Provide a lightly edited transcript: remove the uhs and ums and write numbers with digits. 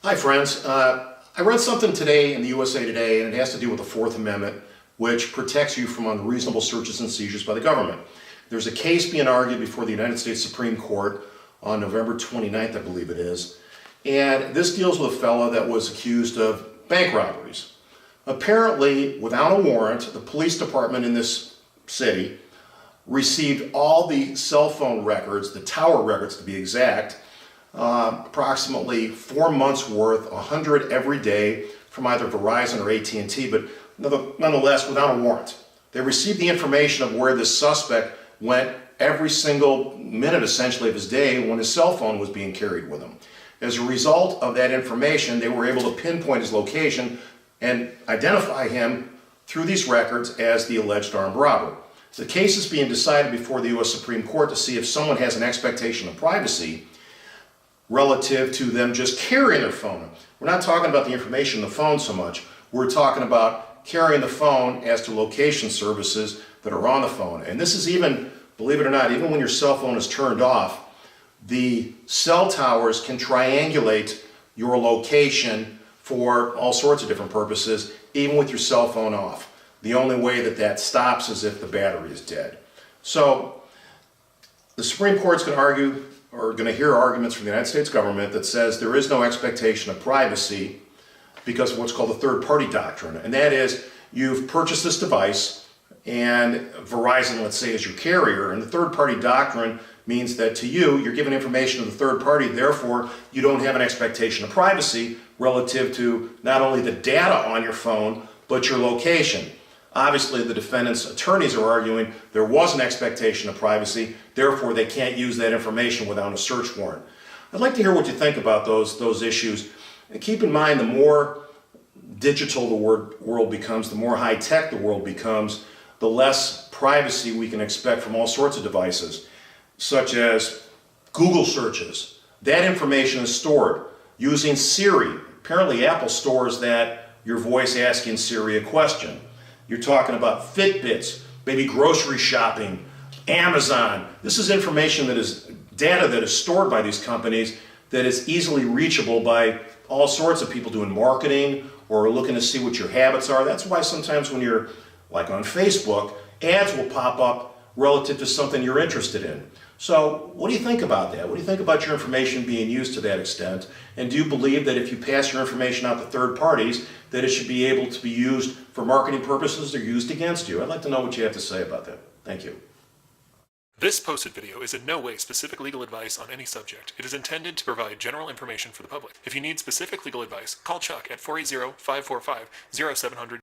Hi friends, I read something today in the USA Today and it has to do with the Fourth Amendment, which protects you from unreasonable searches and seizures by the government. There's a case being argued before the United States Supreme Court on November 29th, I believe it is, and this deals with a fellow that was accused of bank robberies. Apparently, without a warrant, the police department in this city received all the cell phone records, the tower records to be exact, approximately 4 months worth, 100 every day from either Verizon or AT&T, but nonetheless without a warrant. They received the information of where this suspect went every single minute essentially of his day when his cell phone was being carried with him. As a result of that information, they were able to pinpoint his location and identify him through these records as the alleged armed robber. The case is being decided before the U.S. Supreme Court to see if someone has an expectation of privacy relative to them just carrying their phone. We're not talking about the information in the phone so much. We're talking about carrying the phone as to location services that are on the phone. And this is even, believe it or not, even when your cell phone is turned off, the cell towers can triangulate your location for all sorts of different purposes, even with your cell phone off. The only way that that stops is if the battery is dead. So the Supreme Court's going to argue, or going to hear arguments from the United States government that says there is no expectation of privacy because of what's called the third-party doctrine. And that is, you've purchased this device and Verizon, let's say, is your carrier, and the third-party doctrine means that to you, you're giving information to the third party, therefore you don't have an expectation of privacy relative to not only the data on your phone, but your location. Obviously, the defendant's attorneys are arguing there was an expectation of privacy, therefore they can't use that information without a search warrant. I'd like to hear what you think about those issues. And keep in mind, the more digital the world becomes, the more high-tech the world becomes, the less privacy we can expect from all sorts of devices, such as Google searches. That information is stored using Siri. Apparently, Apple stores that, your voice asking Siri a question. You're talking about Fitbits, maybe grocery shopping, Amazon. This is information that is data that is stored by these companies that is easily reachable by all sorts of people doing marketing or looking to see what your habits are. That's why sometimes when you're like on Facebook, ads will pop up relative to something you're interested in. So what do you think about that? What do you think about your information being used to that extent? And do you believe that if you pass your information out to third parties, that it should be able to be used for marketing purposes or used against you? I'd like to know what you have to say about that. Thank you. This posted video is in no way specific legal advice on any subject. It is intended to provide general information for the public. If you need specific legal advice, call Chuck at 480-545-0700.